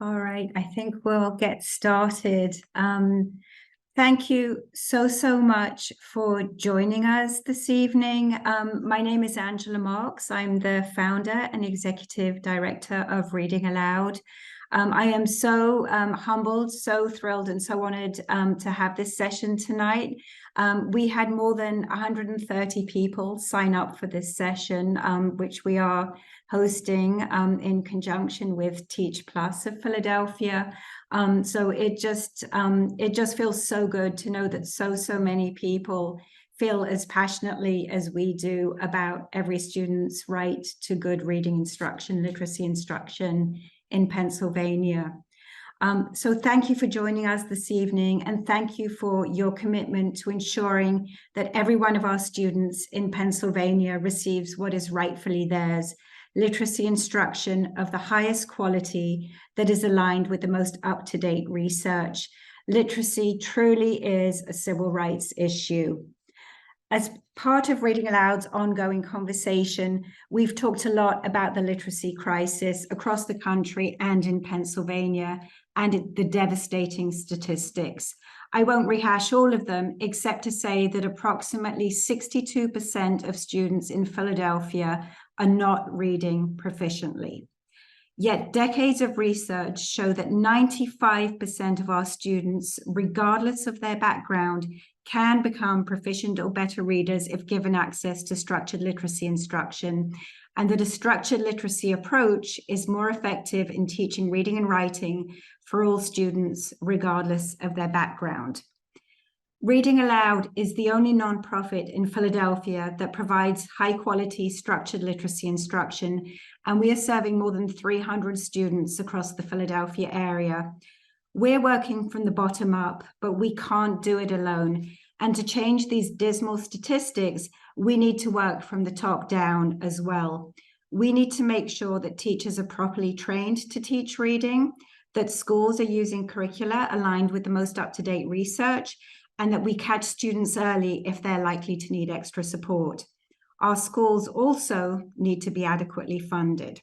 All right, I think we'll get started. Thank you so much for joining us this evening. My name is Angela Marks. I'm the founder and executive director of Reading Aloud. I am so humbled, so thrilled, and so honored to have this session tonight. We had more than 130 people sign up for this session, which we are hosting in conjunction with Teach Plus of Philadelphia. So it just feels so good to know that so many people feel as passionately as we do about every student's right to good reading instruction, literacy instruction in Pennsylvania. So thank you for joining us this evening, and thank you for your commitment to ensuring that every one of our students in Pennsylvania receives what is rightfully theirs, literacy instruction of the highest quality that is aligned with the most up-to-date research. Literacy truly is a civil rights issue. As part of Reading Aloud's ongoing conversation, we've talked a lot about the literacy crisis across the country and in Pennsylvania and the devastating statistics. I won't rehash all of them, except to say that approximately 62% of students in Philadelphia are not reading proficiently. Yet decades of research show that 95% of our students, regardless of their background, can become proficient or better readers if given access to structured literacy instruction, and that a structured literacy approach is more effective in teaching reading and writing for all students, regardless of their background. Reading Aloud is the only nonprofit in Philadelphia that provides high-quality structured literacy instruction, and we are serving more than 300 students across the Philadelphia area. We're working from the bottom up, but we can't do it alone. And to change these dismal statistics, we need to work from the top down as well. We need to make sure that teachers are properly trained to teach reading, that schools are using curricula aligned with the most up-to-date research, and that we catch students early if they're likely to need extra support. Our schools also need to be adequately funded.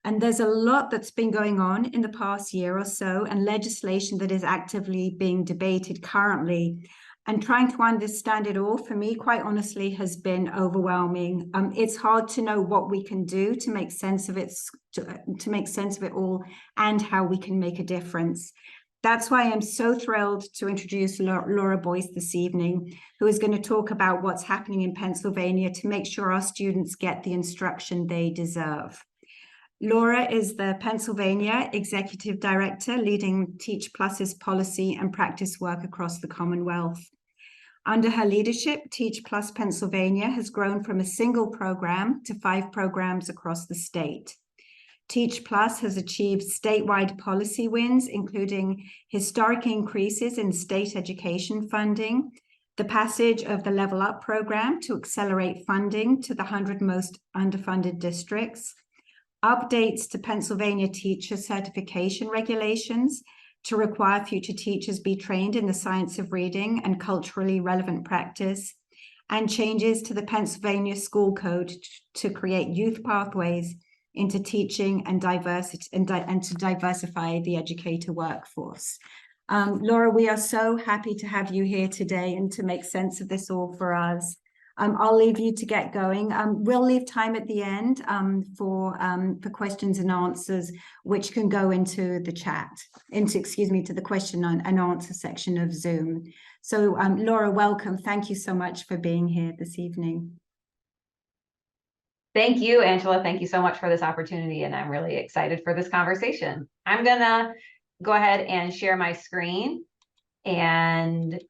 And there's a lot that's been going on in the past year or so, and legislation that is actively being debated currently. And trying to understand it all, for me, quite honestly, has been overwhelming. It's hard to know what we can do to make sense of it, to make sense of it all, and how we can make a difference. That's why I'm so thrilled to introduce Laura Boyce this evening, who is going to talk about what's happening in Pennsylvania to make sure our students get the instruction they deserve. Laura is the Pennsylvania Executive Director, leading Teach Plus's policy and practice work across the Commonwealth. Under her leadership, Teach Plus Pennsylvania has grown from a single program to 5 programs across the state. Teach Plus has achieved statewide policy wins, including historic increases in state education funding, the passage of the Level Up program to accelerate funding to the 100 most underfunded districts, updates to Pennsylvania teacher certification regulations to require future teachers be trained in the science of reading and culturally relevant practice, and changes to the Pennsylvania School Code to create youth pathways into teaching and diversity and to diversify the educator workforce. Laura, we are so happy to have you here today and to make sense of this all for us. I'll leave you to get going. We'll leave time at the end for questions and answers, which can go into the chat, to the question and answer section of Zoom. So Laura, welcome. Thank you so much for being here this evening. Thank you, Angela. Thank you so much for this opportunity, and I'm really excited for this conversation. I'm gonna go ahead and share my screen and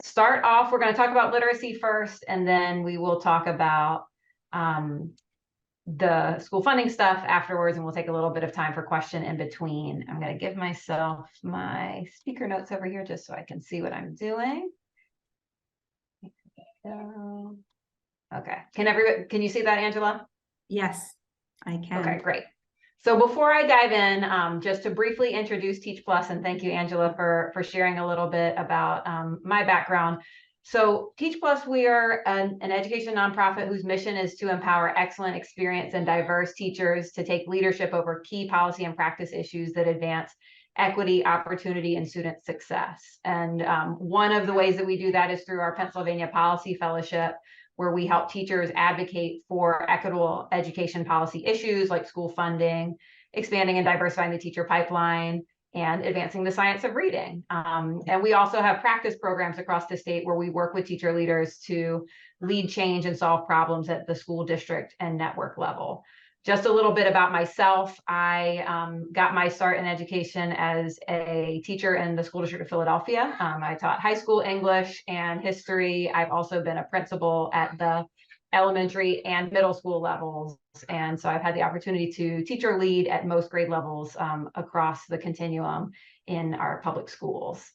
start off. We're going to talk about literacy first, and then we will talk about the school funding stuff afterwards, and we'll take a little bit of time for question in between. I'm going to give myself my speaker notes over here just so I can see what I'm doing. Okay, can you see that, Angela? Yes, I can. Okay, great. So before I dive in, just to briefly introduce Teach Plus, and thank you, Angela, for sharing a little bit about my background. So Teach Plus, we are an education nonprofit whose mission is to empower excellent, experienced, and diverse teachers to take leadership over key policy and practice issues that advance equity, opportunity, and student success. And one of the ways that we do that is through our Pennsylvania Policy Fellowship, where we help teachers advocate for equitable education policy issues like school funding, expanding and diversifying the teacher pipeline, and advancing the science of reading. And we also have practice programs across the state where we work with teacher leaders to lead change and solve problems at the school district and network level. Just a little bit about myself. I got my start in education as a teacher in the school district of Philadelphia. I taught high school English and history. I've also been a principal at the elementary and middle school levels. And so I've had the opportunity to teach or lead at most grade levels across the continuum in our public schools.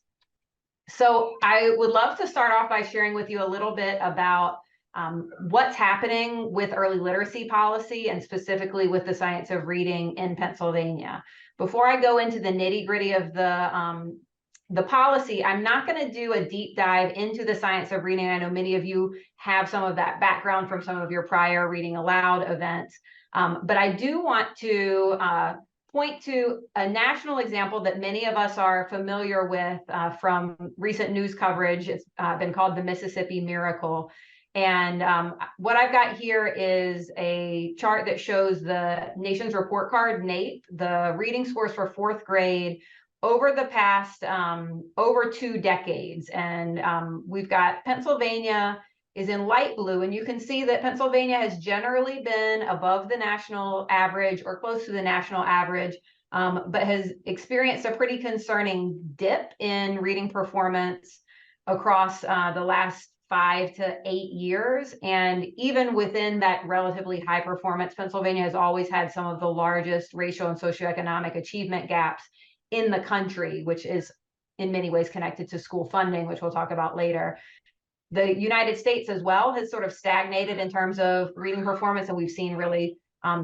So I would love to start off by sharing with you a little bit about what's happening with early literacy policy and specifically with the science of reading in Pennsylvania. Before I go into the nitty-gritty of the policy, I'm not going to do a deep dive into the science of reading. I know many of you have some of that background from some of your prior Reading Aloud events, but I do want to point to a national example that many of us are familiar with from recent news coverage. It's been called the Mississippi Miracle. And what I've got here is a chart that shows the nation's report card, NAEP, the reading scores for fourth grade over the past over 2 decades. And we've got Pennsylvania is in light blue, and you can see that Pennsylvania has generally been above the national average or close to the national average, but has experienced a pretty concerning dip in reading performance across the last 5 to 8 years. And even within that relatively high performance, Pennsylvania has always had some of the largest racial and socioeconomic achievement gaps in the country, which is in many ways connected to school funding, which we'll talk about later. The United States as well has sort of stagnated in terms of reading performance, and we've seen really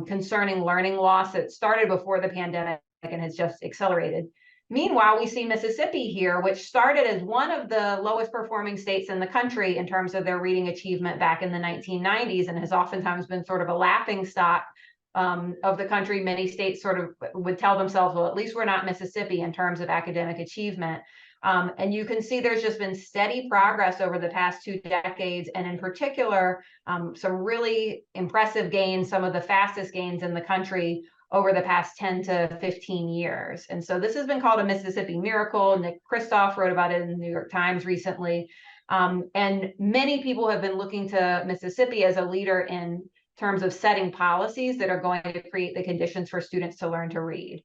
concerning learning loss that started before the pandemic and has just accelerated. Meanwhile, we see Mississippi here, which started as one of the lowest performing states in the country in terms of their reading achievement back in the 1990s, and has oftentimes been sort of a laughing stock of the country. Many states sort of would tell themselves, well, at least we're not Mississippi in terms of academic achievement. And you can see there's just been steady progress over the past 2 decades, and in particular, some really impressive gains, some of the fastest gains in the country over the past 10 to 15 years. And so this has been called a Mississippi Miracle. Nick Kristof wrote about it in the New York Times recently. And many people have been looking to Mississippi as a leader in terms of setting policies that are going to create the conditions for students to learn to read.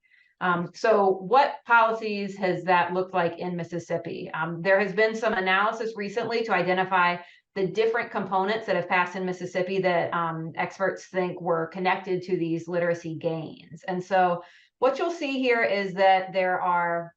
So what policies has that looked like in Mississippi? There has been some analysis recently to identify the different components that have passed in Mississippi that experts think were connected to these literacy gains. And so what you'll see here is that there are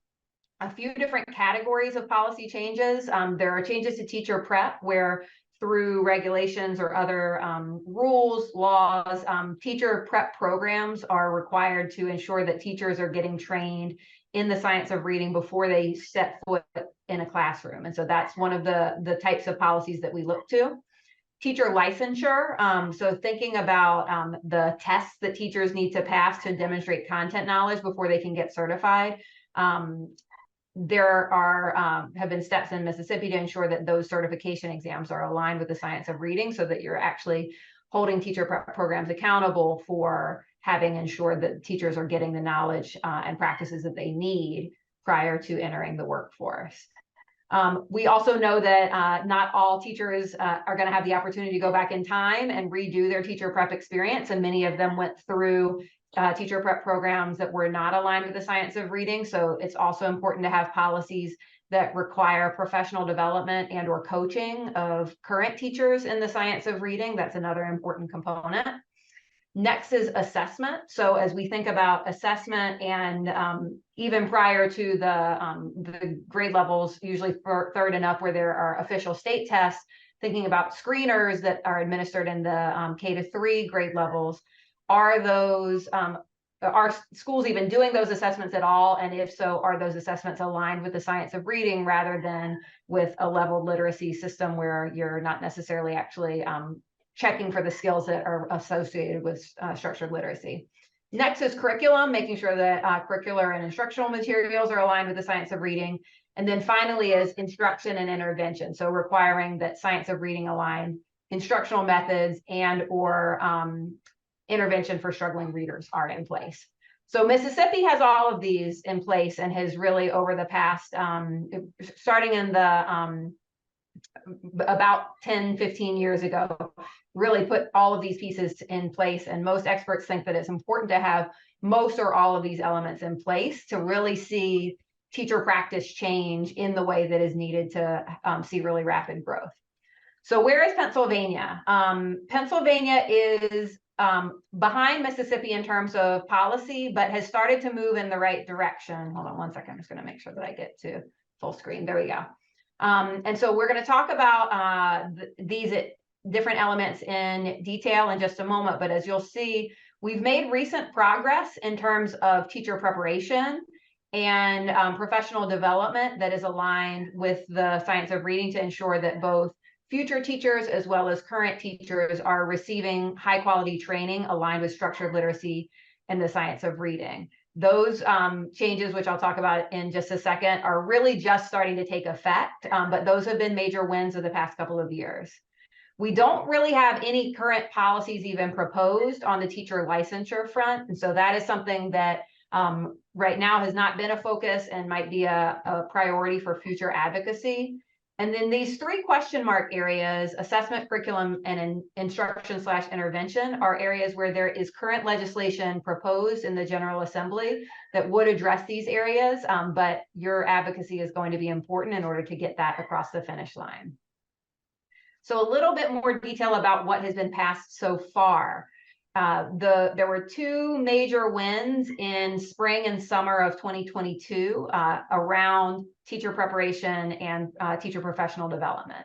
a few different categories of policy changes. There are changes to teacher prep, where through regulations or other rules, laws, teacher prep programs are required to ensure that teachers are getting trained in the science of reading before they step foot in a classroom. And so that's one of the types of policies that we look to. Teacher licensure, so thinking about the tests that teachers need to pass to demonstrate content knowledge before they can get certified. There have been steps in Mississippi to ensure that those certification exams are aligned with the science of reading, so that you're actually holding teacher prep programs accountable for having ensured that teachers are getting the knowledge and practices that they need prior to entering the workforce. We also know that not all teachers are going to have the opportunity to go back in time and redo their teacher prep experience, and many of them went through teacher prep programs that were not aligned with the science of reading. So it's also important to have policies that require professional development and or coaching of current teachers in the science of reading. That's another important component. Next is assessment. So as we think about assessment, and even prior to the grade levels, usually for third and up where there are official state tests, thinking about screeners that are administered in the K to 3 grade levels. Are those are schools even doing those assessments at all? And if so, are those assessments aligned with the science of reading rather than with a leveled literacy system where you're not necessarily actually checking for the skills that are associated with structured literacy? Next is curriculum, making sure that curricular and instructional materials are aligned with the science of reading. And then finally is instruction and intervention. So requiring that science of reading align instructional methods and or intervention for struggling readers are in place. So Mississippi has all of these in place and has really over the past, starting in the about 10, 15 years ago, really put all of these pieces in place. And most experts think that it's important to have most or all of these elements in place to really see teacher practice change in the way that is needed to see really rapid growth. So where is Pennsylvania? Pennsylvania is behind Mississippi in terms of policy, but has started to move in the right direction. Hold on one second. I'm just going to make sure that I get to full screen. There we go. And so we're going to talk about these different elements in detail in just a moment. But as you'll see, we've made recent progress in terms of teacher preparation and professional development that is aligned with the science of reading to ensure that both future teachers as well as current teachers are receiving high quality training aligned with structured literacy and the science of reading. Those changes, which I'll talk about in just a second, are really just starting to take effect, but those have been major wins of the past couple of years. We don't really have any current policies even proposed on the teacher licensure front, and so that is something that right now has not been a focus and might be a priority for future advocacy. And then these three question mark areas, assessment, curriculum, and instruction/intervention, are areas where there is current legislation proposed in the General Assembly that would address these areas, but your advocacy is going to be important in order to get that across the finish line. So a little bit more detail about what has been passed so far. There were two major wins in spring and summer of 2022 around teacher preparation and teacher professional development.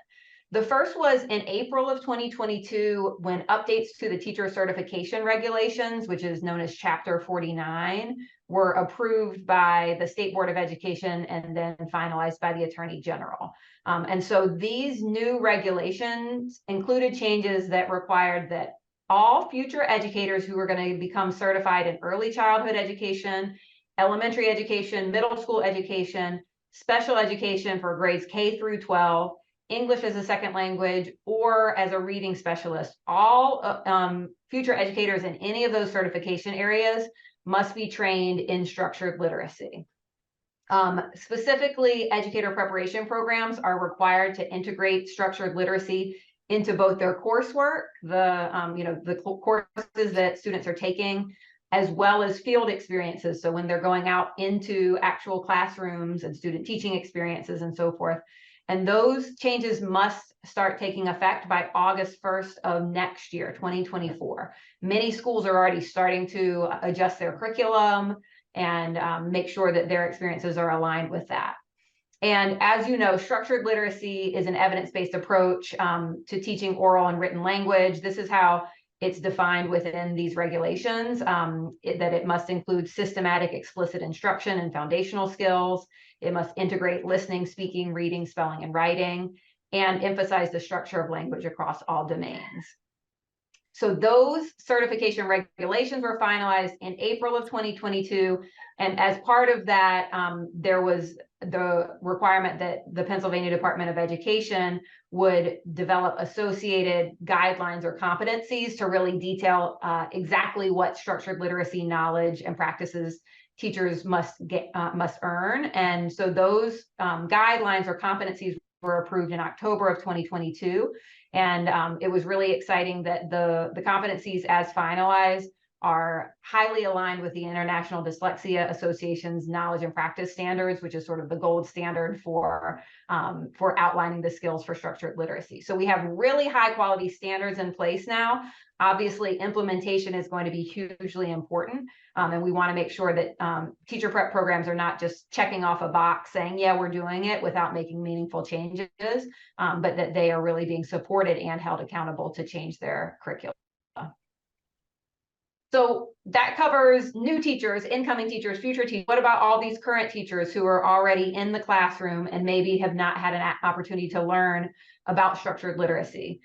The first was in April of 2022 when updates to the teacher certification regulations, which is known as Chapter 49, were approved by the State Board of Education and then finalized by the Attorney General. And so these new regulations included changes that required that all future educators who are going to become certified in early childhood education, elementary education, middle school education, special education for grades K through 12, English as a second language, or as a reading specialist, all future educators in any of those certification areas must be trained in structured literacy. Specifically, educator preparation programs are required to integrate structured literacy into both their coursework, the courses that students are taking, as well as field experiences. So when they're going out into actual classrooms and student teaching experiences and so forth. And those changes must start taking effect by August 1st of next year, 2024. Many schools are already starting to adjust their curriculum and make sure that their experiences are aligned with that. And as you know, structured literacy is an evidence-based approach to teaching oral and written language. This is how it's defined within these regulations, that it must include systematic, explicit instruction and foundational skills. It must integrate listening, speaking, reading, spelling, and writing, and emphasize the structure of language across all domains. So those certification regulations were finalized in April of 2022. And as part of that, there was the requirement that the Pennsylvania Department of Education would develop associated guidelines or competencies to really detail exactly what structured literacy knowledge and practices teachers must earn. And so those guidelines or competencies were approved in October of 2022. And it was really exciting that the competencies as finalized are highly aligned with the International Dyslexia Association's knowledge and practice standards, which is sort of the gold standard for outlining the skills for structured literacy. So we have really high quality standards in place now. Obviously, implementation is going to be hugely important. And we want to make sure that teacher prep programs are not just checking off a box saying, yeah, we're doing it without making meaningful changes, but that they are really being supported and held accountable to change their curriculum. So that covers new teachers, incoming teachers, future teachers. What about all these current teachers who are already in the classroom and maybe have not had an opportunity to learn about structured literacy?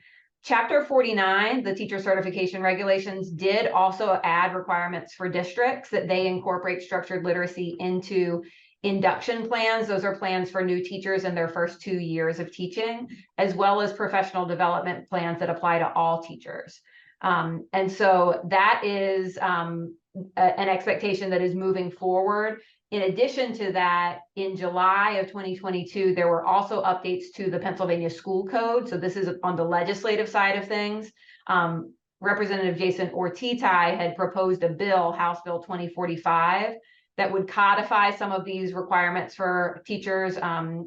Chapter 49, the teacher certification regulations, did also add requirements for districts that they incorporate structured literacy into induction plans. Those are plans for new teachers in their first 2 years of teaching, as well as professional development plans that apply to all teachers. And so that is an expectation that is moving forward. In addition to that, in July of 2022, there were also updates to the Pennsylvania School Code. So this is on the legislative side of things. Representative Jason Ortiz had proposed a bill, House Bill 2045, that would codify some of these requirements for teachers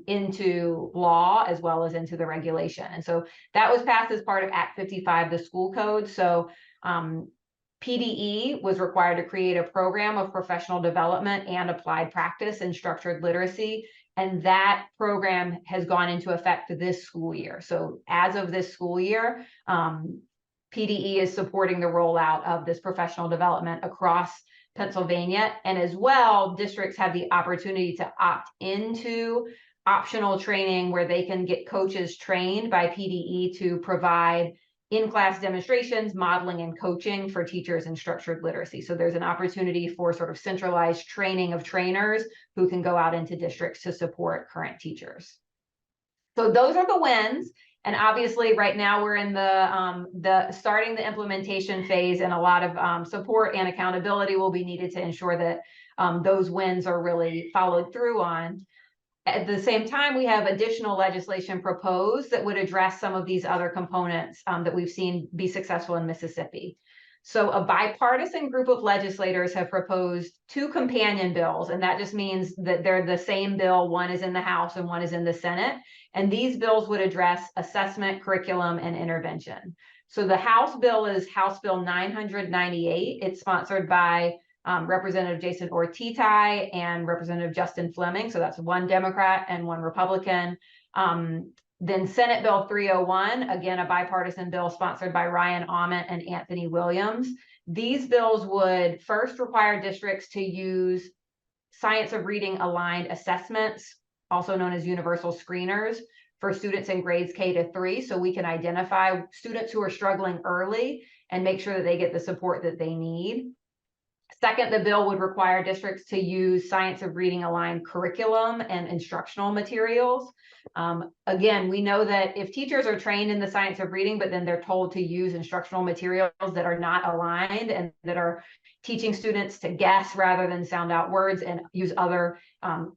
into law as well as into the regulation. And so that was passed as part of Act 55, the school code. So PDE was required to create a program of professional development and applied practice in structured literacy. And that program has gone into effect this school year. So as of this school year, PDE is supporting the rollout of this professional development across Pennsylvania. And as well, districts have the opportunity to opt into optional training where they can get coaches trained by PDE to provide in-class demonstrations, modeling, and coaching for teachers in structured literacy. So there's an opportunity for sort of centralized training of trainers who can go out into districts to support current teachers. So those are the wins. And obviously right now we're in the starting the implementation phase, and a lot of support and accountability will be needed to ensure that those wins are really followed through on. At the same time, we have additional legislation proposed that would address some of these other components that we've seen be successful in Mississippi. So a bipartisan group of legislators have proposed 2 companion bills, and that just means that they're the same bill. One is in the House and one is in the Senate. And these bills would address assessment, curriculum, and intervention. So the House bill is House Bill 998. It's sponsored by Representative Jason Ortiz and Representative Justin Fleming. So that's one Democrat and one Republican. Then Senate Bill 301, again, a bipartisan bill sponsored by Ryan Aument and Anthony Williams. These bills would first require districts to use science of reading aligned assessments, also known as universal screeners, for students in grades K-3, so we can identify students who are struggling early and make sure that they get the support that they need. Second, the bill would require districts to use science of reading aligned curriculum and instructional materials. Again, we know that if teachers are trained in the science of reading, but then they're told to use instructional materials that are not aligned and that are teaching students to guess rather than sound out words and use other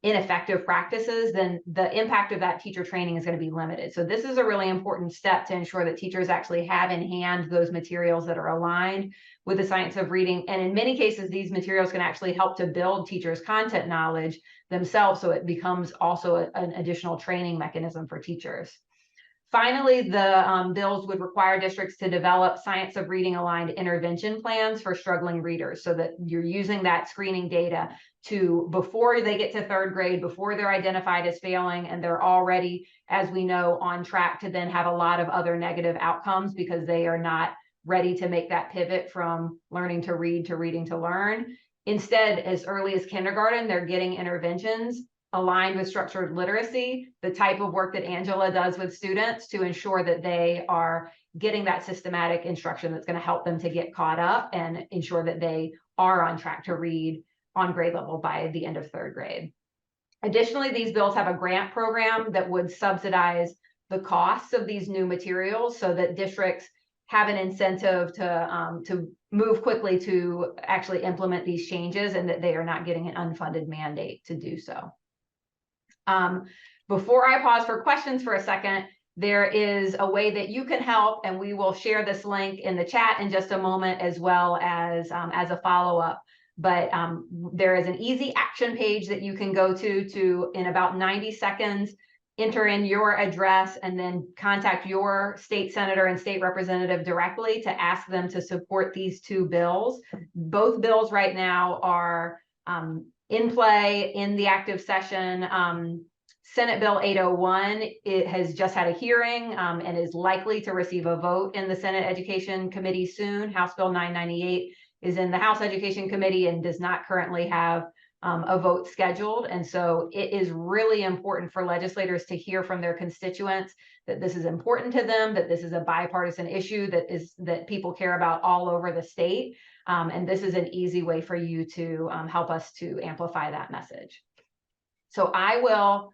ineffective practices, then the impact of that teacher training is going to be limited. So this is a really important step to ensure that teachers actually have in hand those materials that are aligned with the science of reading. And in many cases, these materials can actually help to build teachers' content knowledge themselves, so it becomes also an additional training mechanism for teachers. Finally, the bills would require districts to develop science of reading aligned intervention plans for struggling readers, so that you're using that screening data to, before they get to 3rd grade, before they're identified as failing and they're already, as we know, on track to then have a lot of other negative outcomes because they are not ready to make that pivot from learning to read to reading to learn. Instead, as early as kindergarten, they're getting interventions aligned with structured literacy, the type of work that Angela does with students to ensure that they are getting that systematic instruction that's going to help them to get caught up and ensure that they are on track to read on grade level by the end of 3rd grade. Additionally, these bills have a grant program that would subsidize the costs of these new materials so that districts have an incentive to move quickly to actually implement these changes, and that they are not getting an unfunded mandate to do so. Before I pause for questions for a second, there is a way that you can help, and we will share this link in the chat in just a moment, as well as a follow-up. But there is an easy action page that you can go to in about 90 seconds, enter in your address, and then contact your state senator and state representative directly to ask them to support these 2 bills. Both bills right now are in play in the active session. Senate Bill 801, it has just had a hearing and is likely to receive a vote in the Senate Education Committee soon. House Bill 998 is in the House Education Committee and does not currently have a vote scheduled. And so it is really important for legislators to hear from their constituents that this is important to them, that this is a bipartisan issue that people care about all over the state. And this is an easy way for you to help us to amplify that message. So I will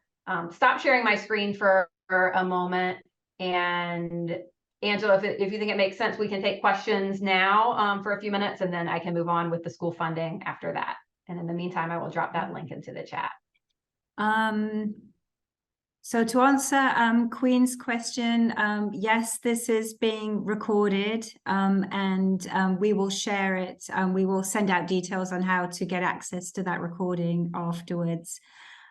stop sharing my screen for a moment. And Angela, if you think it makes sense, we can take questions now for a few minutes, and then I can move on with the school funding after that. And in the meantime, I will drop that link into the chat. So to answer Queen's question, yes, this is being recorded, and we will share it. We will send out details on how to get access to that recording afterwards.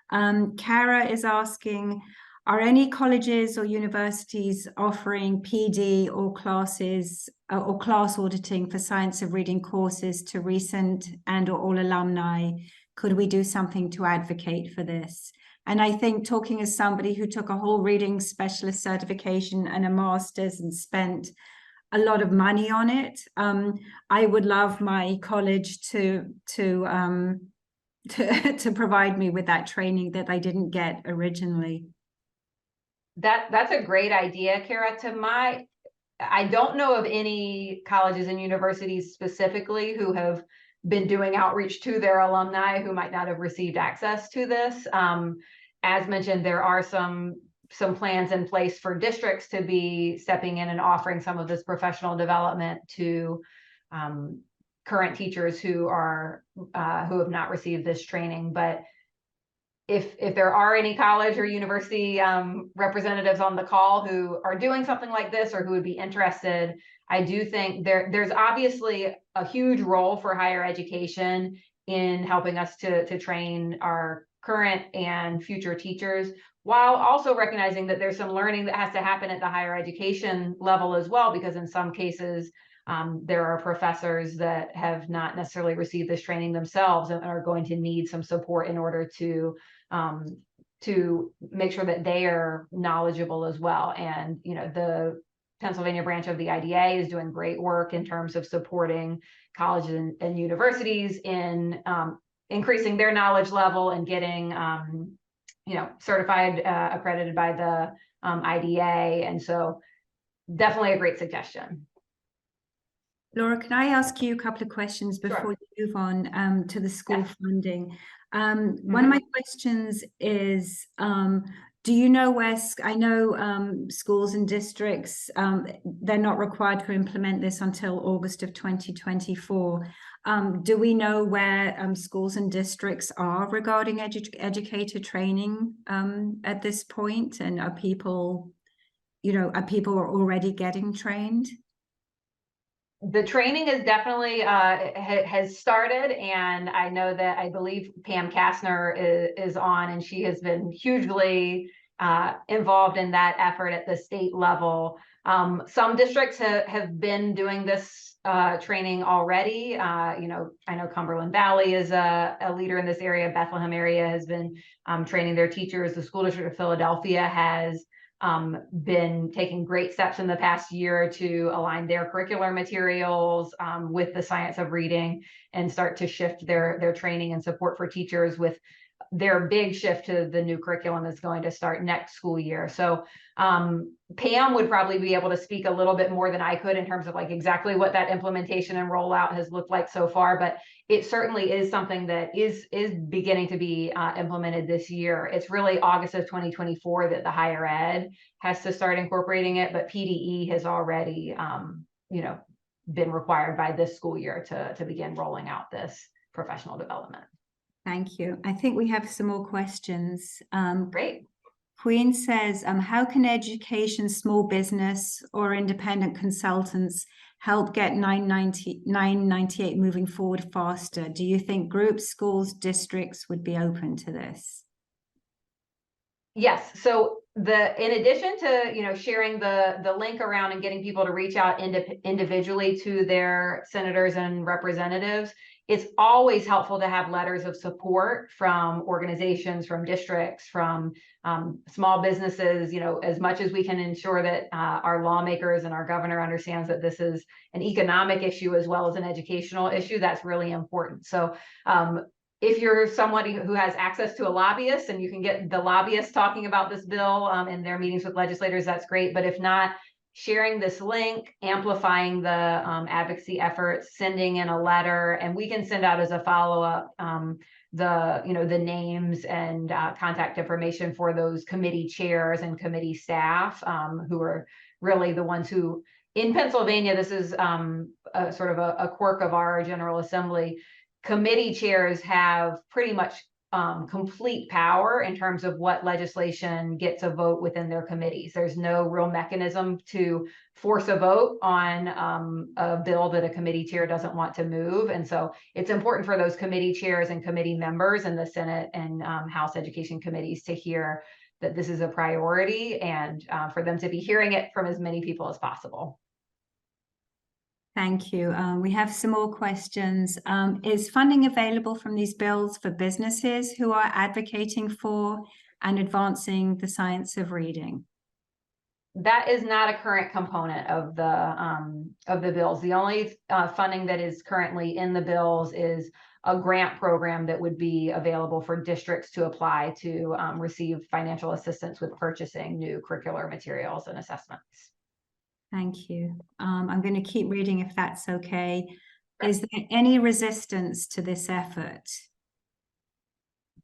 Kara is asking, are any colleges or universities offering PD or classes or class auditing for science of reading courses to recent and or all alumni? Could we do something to advocate for this? And I think, talking as somebody who took a whole reading specialist certification and a master's and spent a lot of money on it, I would love my college to provide me with that training that I didn't get originally. That's a great idea, Kara. I don't know of any colleges and universities specifically who have been doing outreach to their alumni who might not have received access to this. As mentioned, there are some plans in place for districts to be stepping in and offering some of this professional development to current teachers who have not received this training. But if there are any college or university representatives on the call who are doing something like this or who would be interested, I do think there's obviously a huge role for higher education in helping us to train our current and future teachers, while also recognizing that there's some learning that has to happen at the higher education level as well, because in some cases, there are professors that have not necessarily received this training themselves and are going to need some support in order to make sure that they are knowledgeable as well. And, you know, the Pennsylvania branch of the IDA is doing great work in terms of supporting colleges and universities in increasing their knowledge level and getting, certified, accredited by the IDA. And so definitely a great suggestion. Laura, can I ask you a couple of questions before Sure. you move on to the school funding? One of my questions is, do you know where, I know schools and districts, they're not required to implement this until August of 2024. Do we know where schools and districts are regarding educator training at this point? And are people already getting trained? The training is definitely has started, and I know that I believe Pam Kastner is on, and she has been hugely involved in that effort at the state level. Some districts have been doing this training already. I know Cumberland Valley is a leader in this area. Bethlehem area has been training their teachers. The School District of Philadelphia has been taking great steps in the past year to align their curricular materials with the science of reading and start to shift their training and support for teachers with their big shift to the new curriculum that's going to start next school year. So Pam would probably be able to speak a little bit more than I could in terms of like exactly what that implementation and rollout has looked like so far, but it certainly is something that is beginning to be implemented this year. It's really August of 2024 that the higher ed has to start incorporating it, but PDE has already been required by this school year to begin rolling out this professional development. Thank you. I think we have some more questions. Great. Queen says, how can education, small business or independent consultants help get 998 moving forward faster? Do you think groups, schools, districts would be open to this? Yes. So in addition to sharing the link around and getting people to reach out individually to their senators and representatives, it's always helpful to have letters of support from organizations, from districts, from small businesses, as much as we can ensure that our lawmakers and our governor understands that this is an economic issue as well as an educational issue. That's really important. So if you're somebody who has access to a lobbyist and you can get the lobbyist talking about this bill in their meetings with legislators, that's great. But if not, sharing this link, amplifying the advocacy efforts, sending in a letter, and we can send out as a follow-up the names and contact information for those committee chairs and committee staff who are really the ones who, in Pennsylvania, this is sort of a quirk of our General Assembly. Committee chairs have pretty much complete power in terms of what legislation gets a vote within their committees. There's no real mechanism to force a vote on a bill that a committee chair doesn't want to move. And so it's important for those committee chairs and committee members in the Senate and House Education committees to hear that this is a priority and for them to be hearing it from as many people as possible. Thank you. We have some more questions. Is funding available from these bills for businesses who are advocating for and advancing the science of reading? That is not a current component of the bills. The only funding that is currently in the bills is a grant program that would be available for districts to apply to receive financial assistance with purchasing new curricular materials and assessments. Thank you. I'm going to keep reading if that's okay. Is there any resistance to this effort?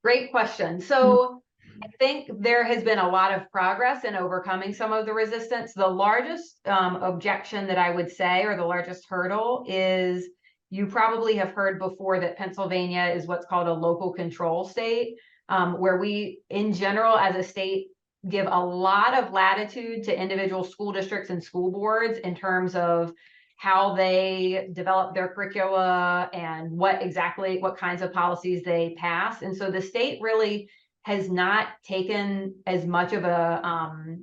Great question. So I think there has been a lot of progress in overcoming some of the resistance. The largest objection that I would say, or the largest hurdle, is you probably have heard before that Pennsylvania is what's called a local control state, where we, in general, as a state, give a lot of latitude to individual school districts and school boards in terms of how they develop their curricula and what kinds of policies they pass. And so the state really has not taken as much of a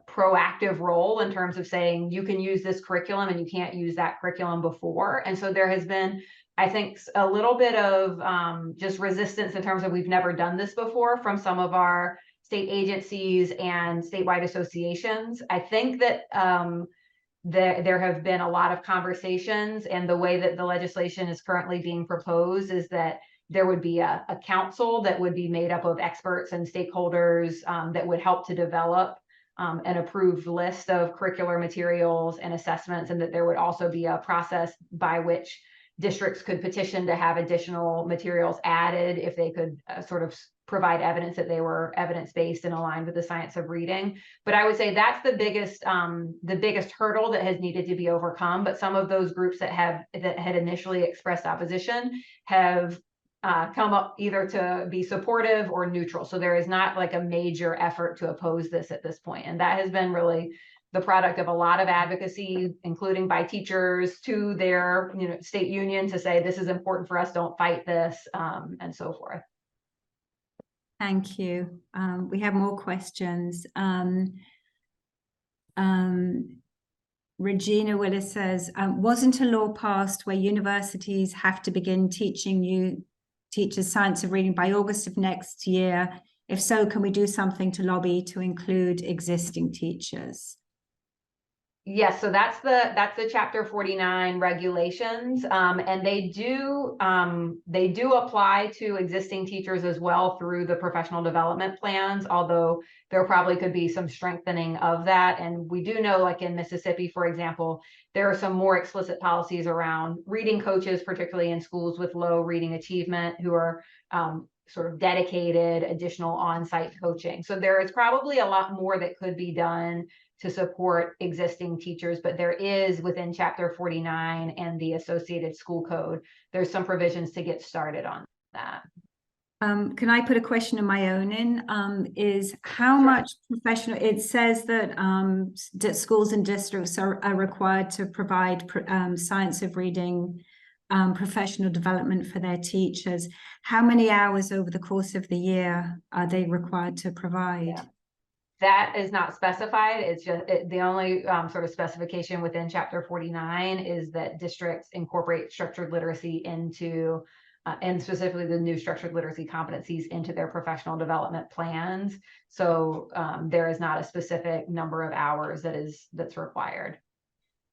proactive role in terms of saying you can use this curriculum and you can't use that curriculum before. And so there has been, I think, a little bit of just resistance in terms of we've never done this before from some of our state agencies and statewide associations. I think that there have been a lot of conversations, and the way that the legislation is currently being proposed is that there would be a council that would be made up of experts and stakeholders that would help to develop an approved list of curricular materials and assessments, and that there would also be a process by which districts could petition to have additional materials added if they could sort of provide evidence that they were evidence-based and aligned with the science of reading. But I would say that's the biggest hurdle that has needed to be overcome. But some of those groups that had initially expressed opposition have come up either to be supportive or neutral. So there is not like a major effort to oppose this at this point. And that has been really the product of a lot of advocacy, including by teachers to their state union to say, this is important for us, don't fight this, and so forth. Thank you. We have more questions. Regina Willis says, wasn't a law passed where universities have to begin teaching new teachers science of reading by August of next year? If so, can we do something to lobby to include existing teachers? Yes, so that's the Chapter 49 regulations, and they do apply to existing teachers as well through the professional development plans, although there probably could be some strengthening of that. And we do know, like in Mississippi, for example, there are some more explicit policies around reading coaches, particularly in schools with low reading achievement, who are sort of dedicated additional on-site coaching. So there is probably a lot more that could be done to support existing teachers, but there is, within Chapter 49 and the associated school code, there's some provisions to get started on that. Can I put a question of my own in? Is how much professional, it says that schools and districts are required to provide science of reading professional development for their teachers. How many hours over the course of the year are they required to provide? Yeah. That is not specified. It's just the only sort of specification within Chapter 49 is that districts incorporate structured literacy into, and specifically the new structured literacy competencies into their professional development plans. So there is not a specific number of hours that's required.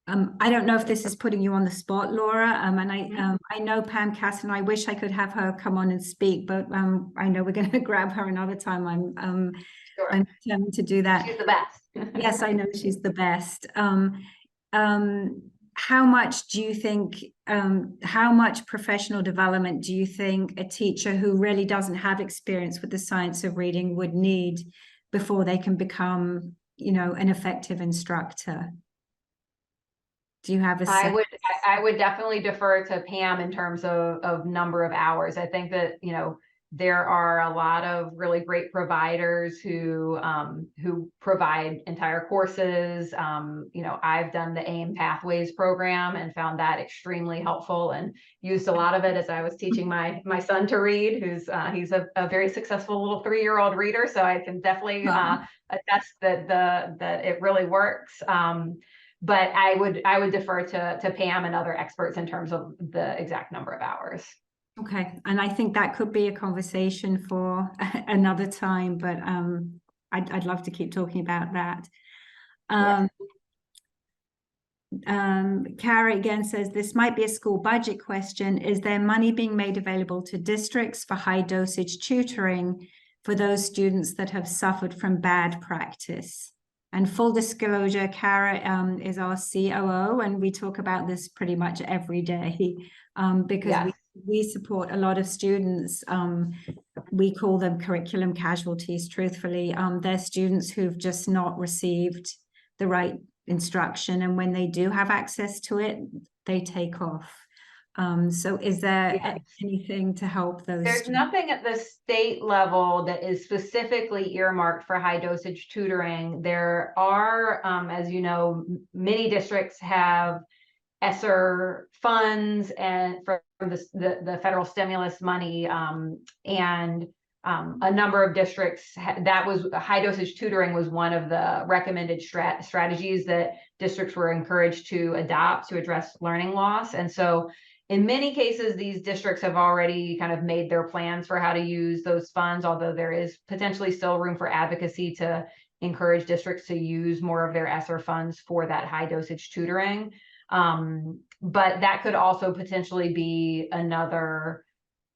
I don't know if this is putting you on the spot, Laura, and I know Pam Cass, and I wish I could have her come on and speak, but I know we're going to grab her another time. Sure. I'm determined to do that. She's the best. Yes, I know she's the best. How much do you think, how much professional development do you think a teacher who really doesn't have experience with the science of reading would need before they can become, an effective instructor? Do you have a sense? I would definitely defer to Pam in terms of number of hours. I think that, there are a lot of really great providers who provide entire courses. I've done the AIM Pathways program and found that extremely helpful and used a lot of it as I was teaching my son to read, he's a very successful little 3-year-old reader. So I can definitely attest that it really works. But I would defer to Pam and other experts in terms of the exact number of hours. Okay, and I think that could be a conversation for another time, but I'd love to keep talking about that. Kara again says, this might be a school budget question. Is there money being made available to districts for high dosage tutoring for those students that have suffered from bad practice? And full disclosure, Kara is our COO, and we talk about this pretty much every day because we support a lot of students. We call them curriculum casualties, truthfully. They're students who've just not received the right instruction, and when they do have access to it, they take off. So is there anything to help those? There's nothing at the state level that is specifically earmarked for high dosage tutoring. There are, as you know, many districts have ESSER funds and from the federal stimulus money, and a number of districts that was high dosage tutoring was one of the recommended strategies that districts were encouraged to adopt to address learning loss. And so in many cases, these districts have already kind of made their plans for how to use those funds, although there is potentially still room for advocacy to encourage districts to use more of their ESSER funds for that high dosage tutoring. But that could also potentially be another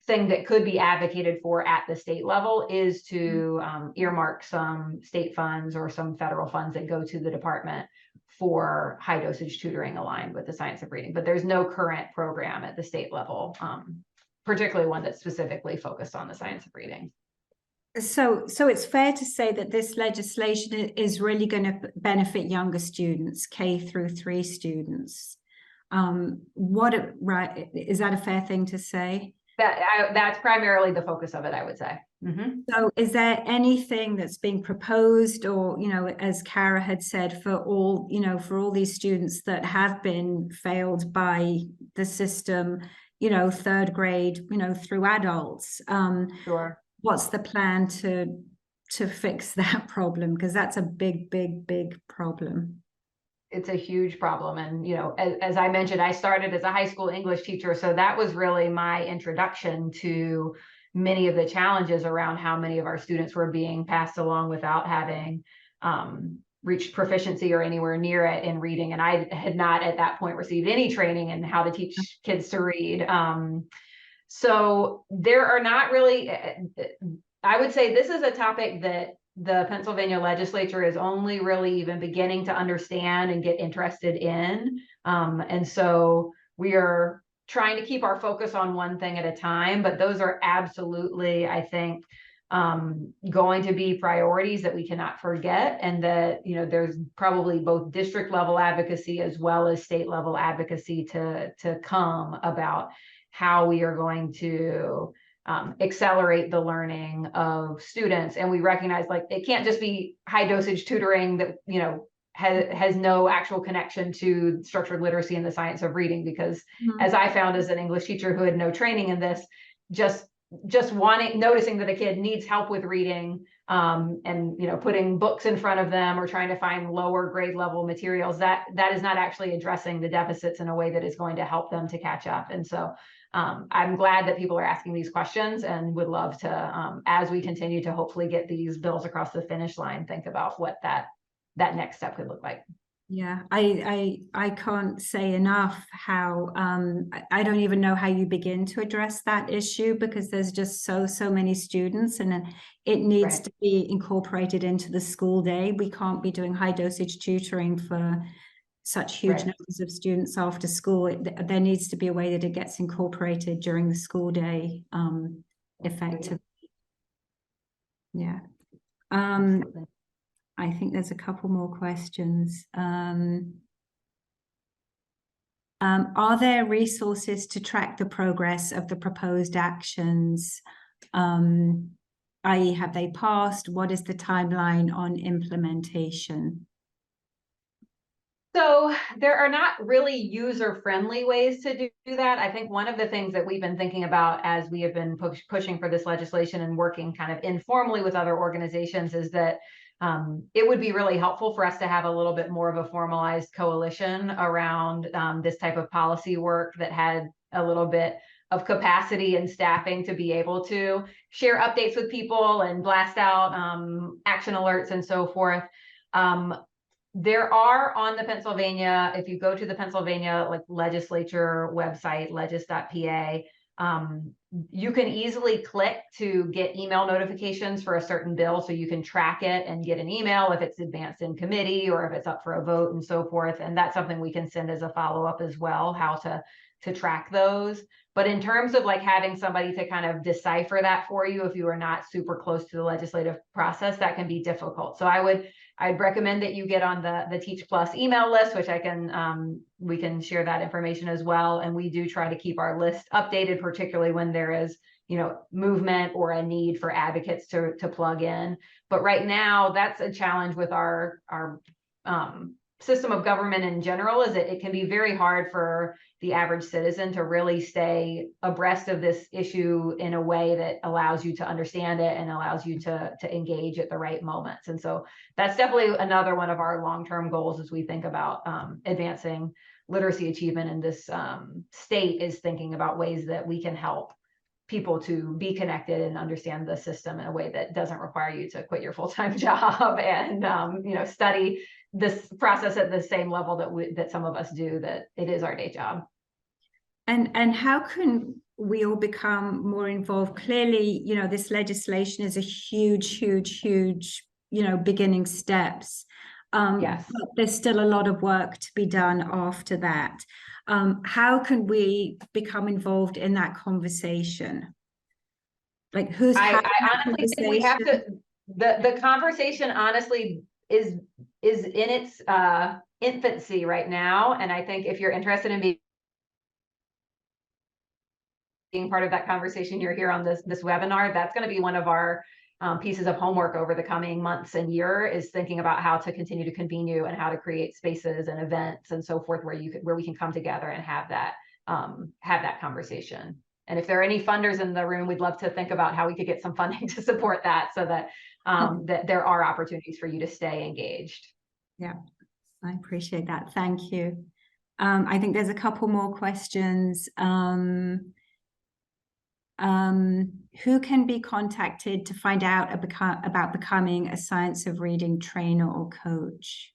thing that could be advocated for at the state level, is to earmark some state funds or some federal funds that go to the department for high dosage tutoring aligned with the science of reading. But there's no current program at the state level, particularly one that's specifically focused on the science of reading. So it's fair to say that this legislation is really going to benefit younger students, K through 3 students. Right, is that a fair thing to say? That's primarily the focus of it, I would say. Mm-hmm. So is there anything that's being proposed, or, as Kara had said, for all these students that have been failed by the system, 3rd grade, through adults? Sure. What's the plan to fix that problem? Because that's a big, big, big problem. It's a huge problem. And, as I mentioned, I started as a high school English teacher. So that was really my introduction to many of the challenges around how many of our students were being passed along without having reached proficiency or anywhere near it in reading. And I had not at that point received any training in how to teach kids to read. So there are not really, I would say this is a topic that the Pennsylvania legislature is only really even beginning to understand and get interested in. And so we are trying to keep our focus on one thing at a time, but those are absolutely, I think, going to be priorities that we cannot forget, and that, there's probably both district level advocacy as well as state level advocacy to come about how we are going to accelerate the learning of students. And we recognize, like, it can't just be high dosage tutoring that, has no actual connection to structured literacy and the science of reading, because as I found as an English teacher who had no training in this, just noticing that a kid needs help with reading and putting books in front of them or trying to find lower grade level materials, that is not actually addressing the deficits in a way that is going to help them to catch up. And so I'm glad that people are asking these questions, and would love to, as we continue to hopefully get these bills across the finish line, think about what that next step could look like. Yeah, I can't say enough how I don't even know how you begin to address that issue, because there's just so many students, and it needs to be incorporated into the school day. We can't be doing high dosage tutoring for such huge numbers of students after school. There needs to be a way that it gets incorporated during the school day effectively. Yeah. I think there's a couple more questions. Are there resources to track the progress of the proposed actions? I.e., have they passed? What is the timeline on implementation? So there are not really user-friendly ways to do that. I think one of the things that we've been thinking about as we have been pushing for this legislation and working kind of informally with other organizations is that it would be really helpful for us to have a little bit more of a formalized coalition around this type of policy work that had a little bit of capacity and staffing to be able to share updates with people and blast out action alerts and so forth. There are on the Pennsylvania, if you go to the Pennsylvania legislature website, legis.pa, you can easily click to get email notifications for a certain bill, so you can track it and get an email if it's advanced in committee or if it's up for a vote and so forth. And that's something we can send as a follow-up as well, how to track those. But in terms of having somebody to kind of decipher that for you, if you are not super close to the legislative process, that can be difficult. So I'd recommend that you get on the Teach Plus email list, which we can share that information as well. And we do try to keep our list updated, particularly when there is, movement or a need for advocates to plug in. But right now, that's a challenge with our system of government in general, is that it can be very hard for the average citizen to really stay abreast of this issue in a way that allows you to understand it and allows you to engage at the right moments. And so that's definitely another one of our long-term goals as we think about advancing literacy achievement in this state, is thinking about ways that we can help people to be connected and understand the system in a way that doesn't require you to quit your full-time job and study this process at the same level that some of us do, that it is our day job. And how can we all become more involved? Clearly, this legislation is a huge beginning steps. Yes. But there's still a lot of work to be done after that. How can we become involved in that conversation? Who's I honestly think we have to. The conversation honestly is in its infancy right now, and I think if you're interested in being part of that conversation, you're here on this webinar. That's going to be one of our pieces of homework over the coming months and year, is thinking about how to continue to convene you and how to create spaces and events and so forth where we can come together and have that conversation. And if there are any funders in the room, we'd love to think about how we could get some funding to support that, so that that there are opportunities for you to stay engaged. Yeah, I appreciate that. Thank you. I think there's a couple more questions. Who can be contacted to find out about becoming a Science of Reading trainer or coach?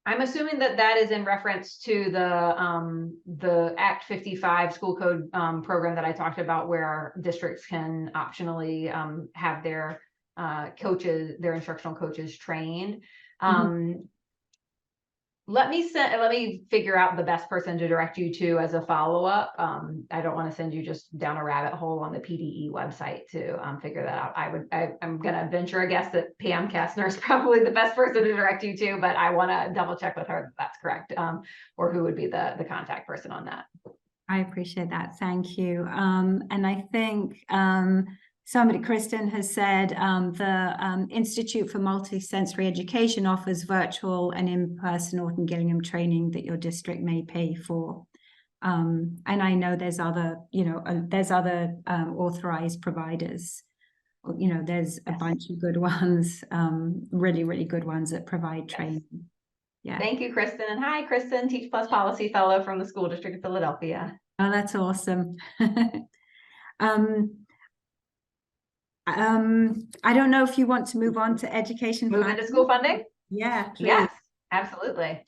I'm assuming that is in reference to the Act 55 school code program that I talked about, where districts can optionally have their instructional coaches trained. Let me figure out the best person to direct you to as a follow-up. I don't want to send you just down a rabbit hole on the PDE website to figure that out. I'm going to venture a guess that Pam Kastner is probably the best person to direct you to, but I want to double check with her that that's correct, or who would be the contact person on that. I appreciate that. Thank you. And I think Kristen has said the Institute for Multisensory Education offers virtual and in-person Orton Gillingham training that your district may pay for. And I know there's other, authorized providers you know, there's a Yes. bunch of good ones, really, really good ones that provide training. Yeah. Thank you, Kristen. And hi, Kristen, Teach Plus Policy Fellow from the School District of Philadelphia. Oh, that's awesome. I don't know if you want to move on to education Move funding. into school funding? Yeah, please. Yes, absolutely.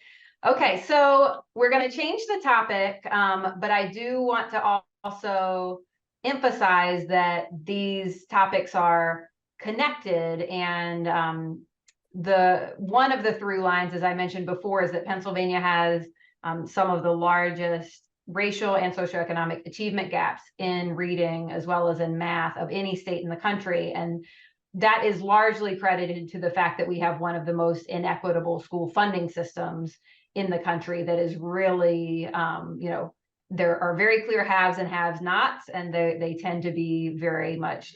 Okay, so we're going to change the topic, but I do want to also emphasize that these topics are connected, and the one of the through lines, as I mentioned before, is that Pennsylvania has some of the largest racial and socioeconomic achievement gaps in reading as well as in math of any state in the country. And that is largely credited to the fact that we have one of the most inequitable school funding systems in the country that is really, you know, there are very clear haves and have-nots, and they tend to be very much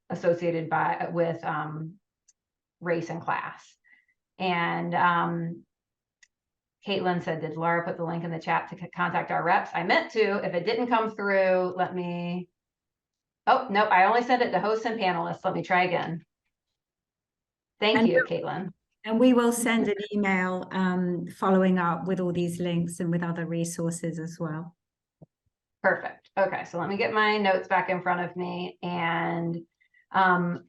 associated with race and class. And Caitlin said, did Laura put the link in the chat to contact our reps? I meant to. If it didn't come through, let me... Oh, no, I only sent it to hosts and panelists. Let me try again. Thank you, Caitlin. And we will send an email following up with all these links and with other resources as well. Perfect. Okay, so let me get my notes back in front of me. And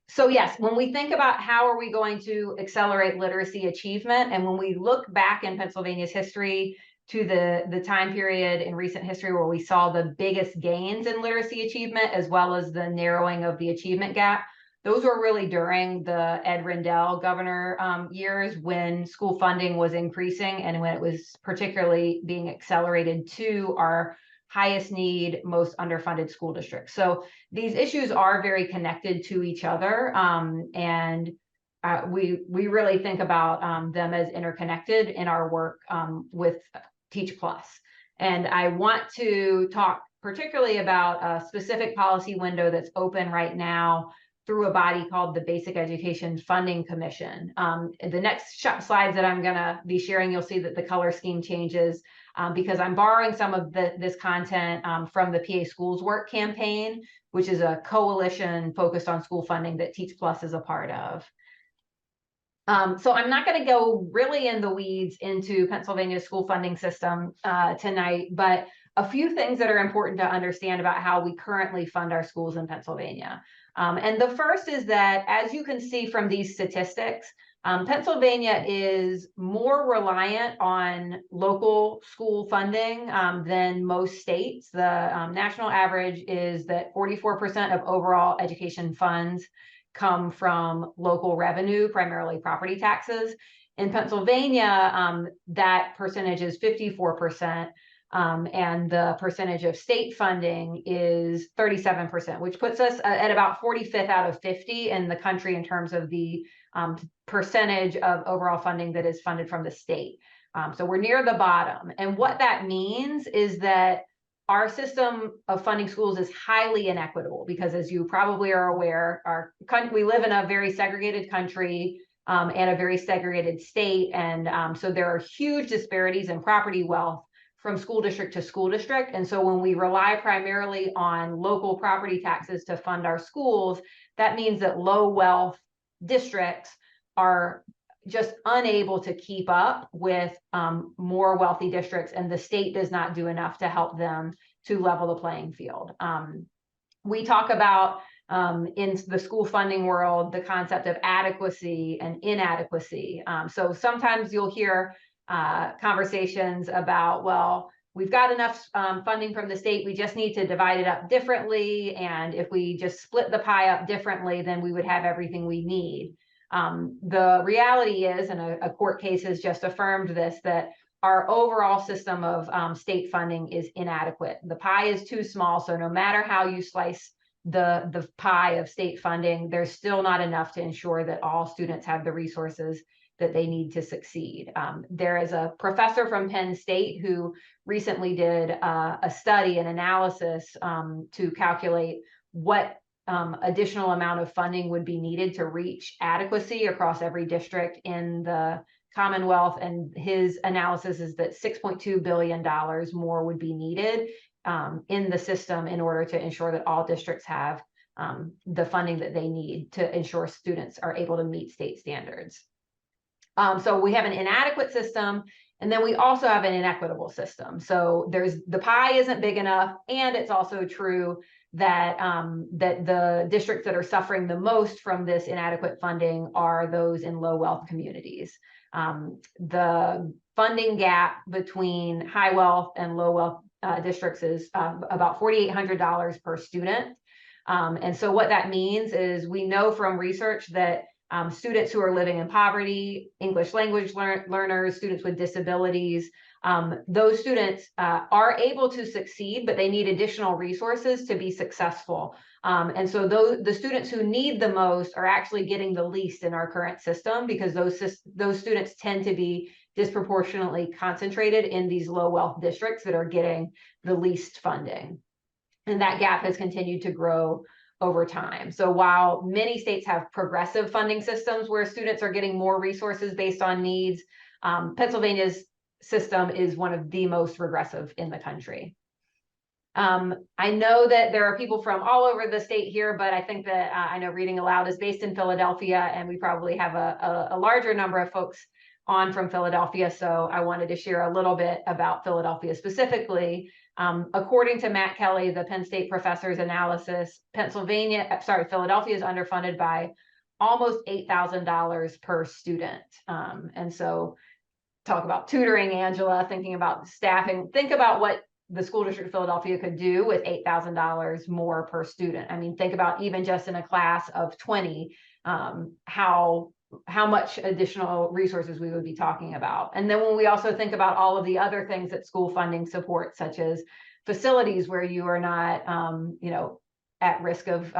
so yes, when we think about how are we going to accelerate literacy achievement, and when we look back in Pennsylvania's history to the time period in recent history where we saw the biggest gains in literacy achievement, as well as the narrowing of the achievement gap, those were really during the Ed Rendell governor years, when school funding was increasing and when it was particularly being accelerated to our highest need, most underfunded school districts. So these issues are very connected to each other, and we really think about them as interconnected in our work with Teach Plus. And I want to talk particularly about a specific policy window that's open right now through a body called the Basic Education Funding Commission. The next slides that I'm gonna be sharing, you'll see that the color scheme changes because I'm borrowing some of this content from the PA Schools Work campaign, which is a coalition focused on school funding that Teach Plus is a part of. So I'm not going to go really in the weeds into Pennsylvania's school funding system tonight, but a few things that are important to understand about how we currently fund our schools in Pennsylvania. And the first is that, as you can see from these statistics, Pennsylvania is more reliant on local school funding than most states. The national average is that 44% of overall education funds come from local revenue, primarily property taxes. In Pennsylvania, that percentage is 54%, and the percentage of state funding is 37%, which puts us at about 45th out of 50 in the country in terms of the percentage of overall funding that is funded from the state. So we're near the bottom. And what that means is that our system of funding schools is highly inequitable because, as you probably are aware, we live in a very segregated country and a very segregated state. And so there are huge disparities in property wealth from school district to school district. And so when we rely primarily on local property taxes to fund our schools, that means that low wealth districts are just unable to keep up with more wealthy districts, and the state does not do enough to help them to level the playing field. We talk about in the school funding world the concept of adequacy and inadequacy. So sometimes you'll hear conversations about, well, we've got enough funding from the state, we just need to divide it up differently, and if we just split the pie up differently, then we would have everything we need. The reality is, and a court case has just affirmed this, that our overall system of state funding is inadequate. The pie is too small, so no matter how you slice the pie of state funding, there's still not enough to ensure that all students have the resources that they need to succeed. There is a professor from Penn State who recently did a study, an analysis to calculate what additional amount of funding would be needed to reach adequacy across every district in the Commonwealth. And his analysis is that $6.2 billion more would be needed in the system in order to ensure that all districts have the funding that they need to ensure students are able to meet state standards. So we have an inadequate system, and then we also have an inequitable system. So the pie isn't big enough, and it's also true that that the districts that are suffering the most from this inadequate funding are those in low wealth communities. The funding gap between high wealth and low wealth districts is about $4,800 per student. And so what that means is we know from research that students who are living in poverty, English language learners, students with disabilities, those students are able to succeed, but they need additional resources to be successful. And so the students who need the most are actually getting the least in our current system, because those students tend to be disproportionately concentrated in these low wealth districts that are getting the least funding. And that gap has continued to grow over time. So while many states have progressive funding systems where students are getting more resources based on needs, Pennsylvania's system is one of the most regressive in the country. I know that there are people from all over the state here, but I think that I know Reading Aloud is based in Philadelphia, and we probably have a larger number of folks on from Philadelphia. So I wanted to share a little bit about Philadelphia specifically. According to Matt Kelly, the Penn State professor's analysis, Philadelphia is underfunded by almost $8,000 per student. And so talk about tutoring, Angela, thinking about staffing, think about what the school district of Philadelphia could do with $8,000 more per student. I mean, think about even just in a class of 20, how much additional resources we would be talking about. And then when we also think about all of the other things that school funding supports, such as facilities where you are not, at risk of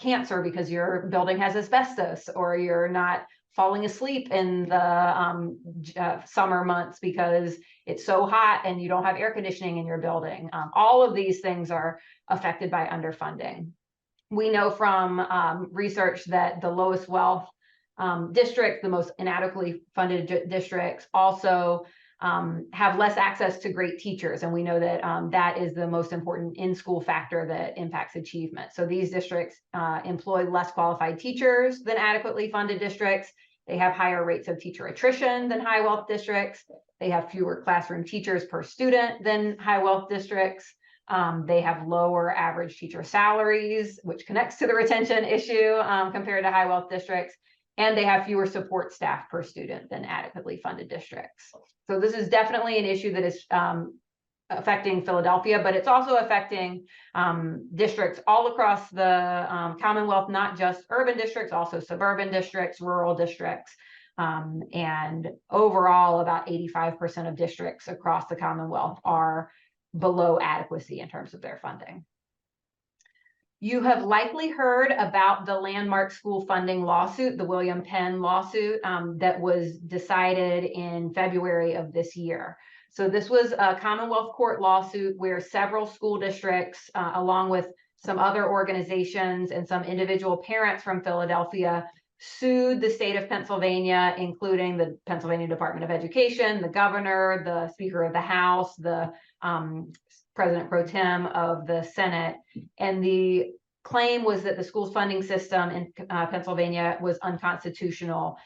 cancer because your building has asbestos, or you're not falling asleep in the summer months because it's so hot and you don't have air conditioning in your building. All of these things are affected by underfunding. We know from research that the lowest wealth districts, the most inadequately funded districts, also have less access to great teachers. And we know that that is the most important in-school factor that impacts achievement. So these districts employ less qualified teachers than adequately funded districts. They have higher rates of teacher attrition than high wealth districts. They have fewer classroom teachers per student than high wealth districts. They have lower average teacher salaries, which connects to the retention issue compared to high wealth districts. And they have fewer support staff per student than adequately funded districts. So this is definitely an issue that is affecting Philadelphia, but it's also affecting districts all across the Commonwealth, not just urban districts, also suburban districts, rural districts. And overall, about 85% of districts across the Commonwealth are below adequacy in terms of their funding. You have likely heard about the landmark school funding lawsuit, the William Penn lawsuit that was decided in February of this year. So this was a Commonwealth Court lawsuit where several school districts, along with some other organizations and some individual parents from Philadelphia, sued the state of Pennsylvania, including the Pennsylvania Department of Education, the governor, the Speaker of the House, the President pro tem of the Senate. And the claim was that the school funding system in Pennsylvania was unconstitutional,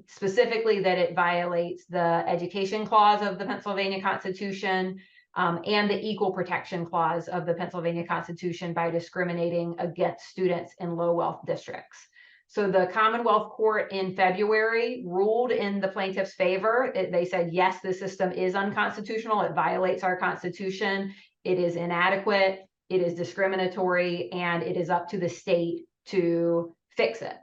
specifically that it violates the Education Clause of the Pennsylvania Constitution and the Equal Protection Clause of the Pennsylvania Constitution by discriminating against students in low wealth districts. So the Commonwealth Court in February ruled in the plaintiff's favor. They said, yes, the system is unconstitutional. It violates our Constitution. It is inadequate. It is discriminatory, and it is up to the state to fix it.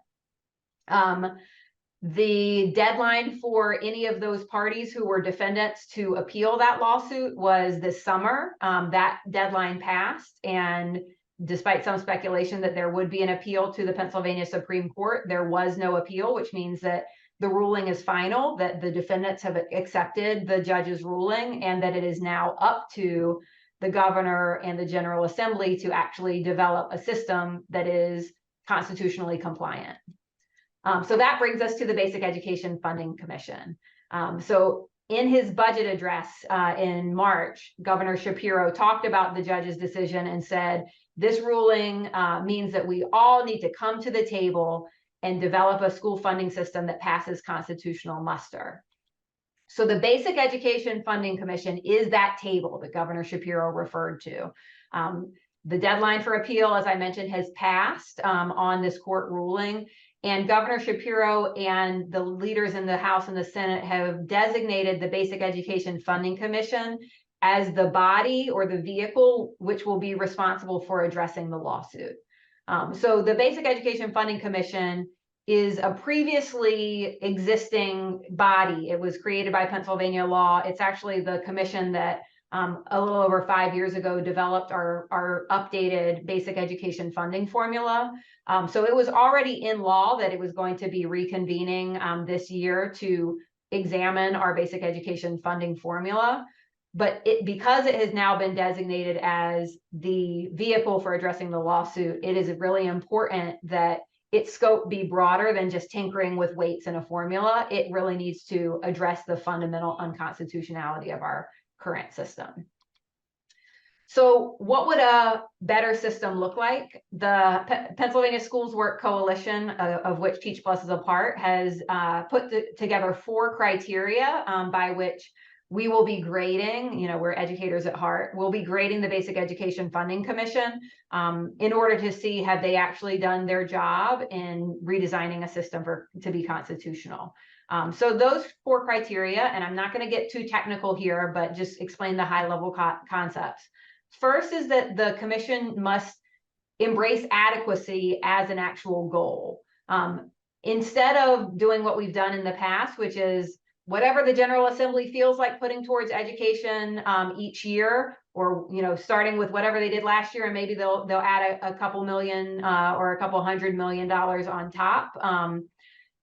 The deadline for any of those parties who were defendants to appeal that lawsuit was this summer. That deadline passed, and despite some speculation that there would be an appeal to the Pennsylvania Supreme Court, there was no appeal, which means that the ruling is final, that the defendants have accepted the judge's ruling, and that it is now up to the governor and the General Assembly to actually develop a system that is constitutionally compliant. So that brings us to the Basic Education Funding Commission. So in his budget address in March, Governor Shapiro talked about the judge's decision and said, this ruling means that we all need to come to the table and develop a school funding system that passes constitutional muster. So the Basic Education Funding Commission is that table that Governor Shapiro referred to. The deadline for appeal, as I mentioned, has passed on this court ruling, and Governor Shapiro and the leaders in the House and the Senate have designated the Basic Education Funding Commission as the body or the vehicle which will be responsible for addressing the lawsuit. So the Basic Education Funding Commission is a previously existing body. It was created by Pennsylvania law. It's actually the commission that a little over 5 years ago developed our updated basic education funding formula. So it was already in law that it was going to be reconvening this year to examine our basic education funding formula. But because it has now been designated as the vehicle for addressing the lawsuit, it is really important that its scope be broader than just tinkering with weights in a formula. It really needs to address the fundamental unconstitutionality of our current system. So what would a better system look like? The Pennsylvania Schools Work Coalition, of which Teach Plus is a part, has put together 4 criteria by which we will be grading, we're educators at heart, we'll be grading the Basic Education Funding Commission in order to see have they actually done their job in redesigning a system to be constitutional. So those 4 criteria, and I'm not going to get too technical here, but just explain the high level concepts. First is that the commission must embrace adequacy as an actual goal. Instead of doing what we've done in the past, which is whatever the General Assembly feels like putting towards education each year, or starting with whatever they did last year, and maybe they'll add a couple million or a couple $100 million on top.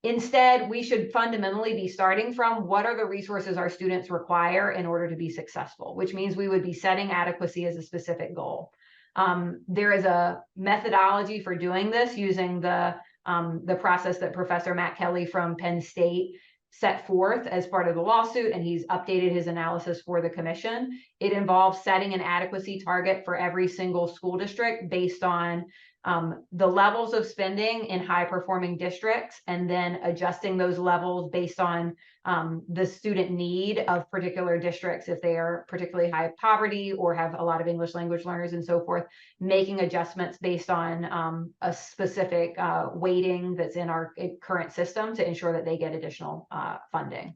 Instead, we should fundamentally be starting from what are the resources our students require in order to be successful, which means we would be setting adequacy as a specific goal. There is a methodology for doing this using the process that Professor Matt Kelly from Penn State set forth as part of the lawsuit, and he's updated his analysis for the commission. It involves setting an adequacy target for every single school district based on the levels of spending in high performing districts, and then adjusting those levels based on the student need of particular districts, if they are particularly high poverty or have a lot of English language learners and so forth, making adjustments based on a specific weighting that's in our current system to ensure that they get additional funding.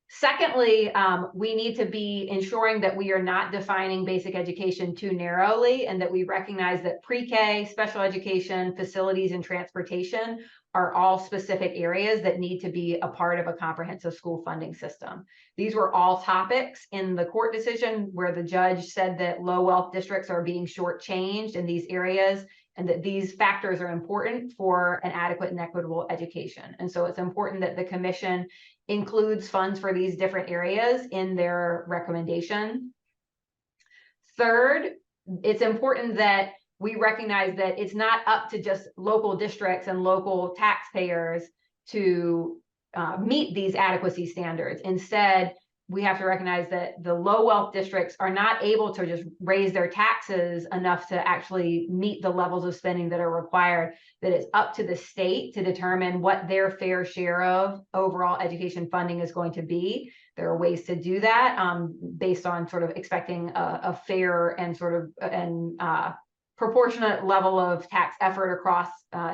Secondly, we need to be ensuring that we are not defining basic education too narrowly, and that we recognize that pre-K, special education, facilities, and transportation are all specific areas that need to be a part of a comprehensive school funding system. These were all topics in the court decision where the judge said that low wealth districts are being shortchanged in these areas, and that these factors are important for an adequate and equitable education. And so it's important that the commission includes funds for these different areas in their recommendation. Third, it's important that we recognize that it's not up to just local districts and local taxpayers to meet these adequacy standards. Instead, we have to recognize that the low wealth districts are not able to just raise their taxes enough to actually meet the levels of spending that are required, that it's up to the state to determine what their fair share of overall education funding is going to be. There are ways to do that based on sort of expecting a fair and proportionate level of tax effort across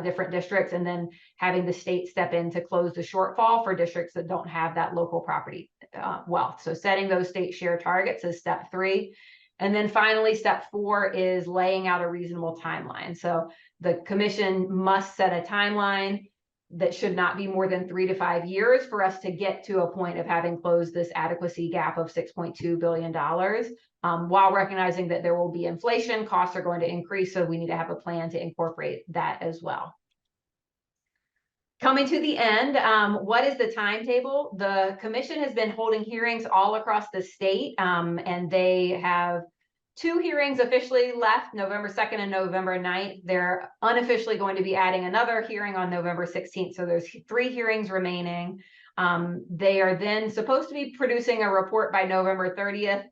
different districts, and then having the state step in to close the shortfall for districts that don't have that local property wealth. So setting those state share targets is step 3. And then finally, step 4 is laying out a reasonable timeline. So the commission must set a timeline that should not be more than 3 to 5 years for us to get to a point of having closed this adequacy gap of $6.2 billion, while recognizing that there will be inflation, costs are going to increase, so we need to have a plan to incorporate that as well. Coming to the end, what is the timetable? The commission has been holding hearings all across the state, and they have 2 hearings officially left, November 2nd and November 9th. They're unofficially going to be adding another hearing on November 16th. So there's 3 hearings remaining. They are then supposed to be producing a report by November 30th.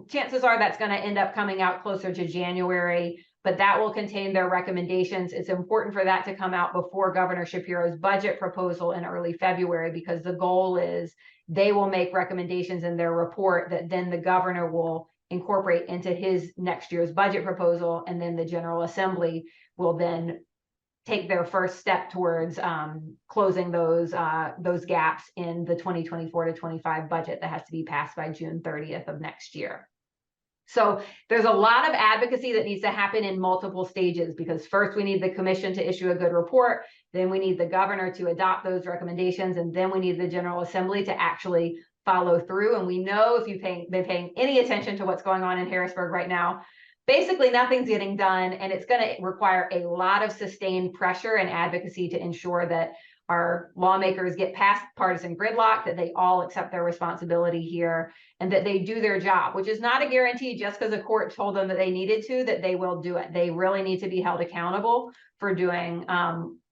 chances are that's going to end up coming out closer to January, but that will contain their recommendations. It's important for that to come out before Governor Shapiro's budget proposal in early February, because the goal is they will make recommendations in their report that then the governor will incorporate into his next year's budget proposal, and then the General Assembly will then take their first step towards closing those gaps in the 2024 to 25 budget that has to be passed by June 30th of next year. So there's a lot of advocacy that needs to happen in multiple stages, because first we need the commission to issue a good report, then we need the governor to adopt those recommendations, and then we need the General Assembly to actually follow through. And we know, if you've been paying any attention to what's going on in Harrisburg right now, basically nothing's getting done, and it's going to require a lot of sustained pressure and advocacy to ensure that our lawmakers get past partisan gridlock, that they all accept their responsibility here, and that they do their job, which is not a guarantee just because a court told them that they needed to, that they will do it. They really need to be held accountable for doing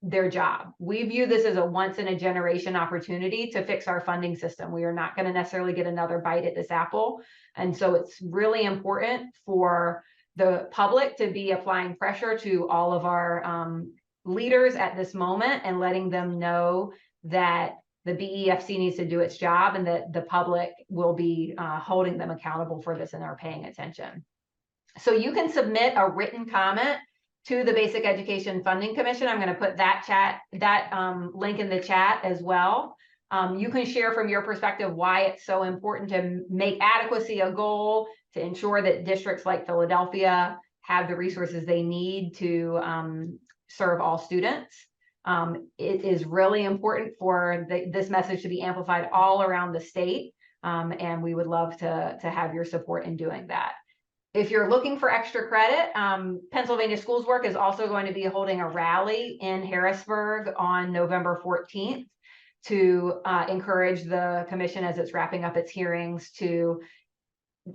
their job. We view this as a once in a generation opportunity to fix our funding system. We are not going to necessarily get another bite at this apple. And so it's really important for the public to be applying pressure to all of our leaders at this moment and letting them know that the BEFC needs to do its job, and that the public will be holding them accountable for this and are paying attention. So you can submit a written comment to the Basic Education Funding Commission. I'm going to put that link in the chat as well. You can share from your perspective why it's so important to make adequacy a goal, to ensure that districts like Philadelphia have the resources they need to serve all students. It is really important for this message to be amplified all around the state, and we would love to have your support in doing that. If you're looking for extra credit, Pennsylvania Schools Work is also going to be holding a rally in Harrisburg on November 14th to encourage the commission, as it's wrapping up its hearings, to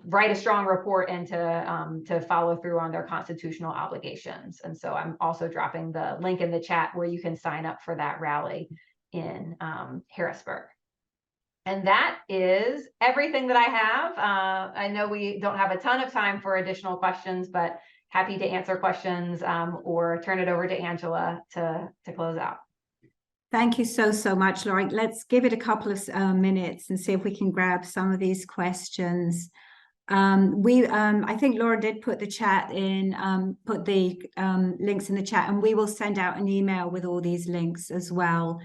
write a strong report and to follow through on their constitutional obligations. And so I'm also dropping the link in the chat where you can sign up for that rally in Harrisburg. And that is everything that I have. I know we don't have a ton of time for additional questions, but happy to answer questions or turn it over to Angela to close out. Thank you so much, Laura. Let's give it a couple of minutes and see if we can grab some of these questions. I think Laura did put the chat in, put the links in the chat, and we will send out an email with all these links as well.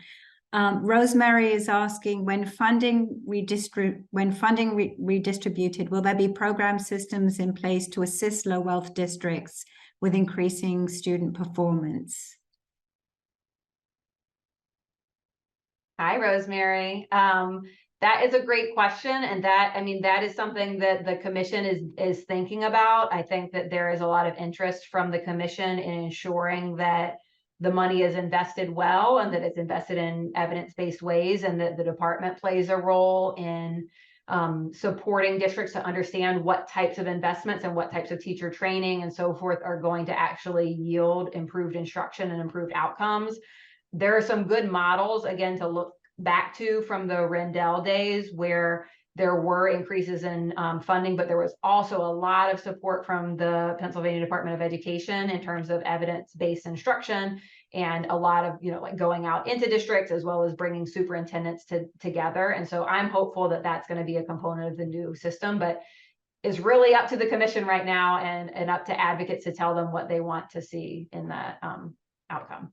Rosemary is asking, when funding redistributed, will there be program systems in place to assist low wealth districts with increasing student performance? Hi, Rosemary. That is a great question, and that is something that the commission is thinking about. I think that there is a lot of interest from the commission in ensuring that the money is invested well, and that it's invested in evidence-based ways, and that the department plays a role in supporting districts to understand what types of investments and what types of teacher training and so forth are going to actually yield improved instruction and improved outcomes. There are some good models, again, to look back to from the Rendell days, where there were increases in funding, but there was also a lot of support from the Pennsylvania Department of Education in terms of evidence-based instruction, and a lot of, like going out into districts as well as bringing superintendents together. And so I'm hopeful that that's going to be a component of the new system, but it's really up to the commission right now, and up to advocates to tell them what they want to see in that outcome.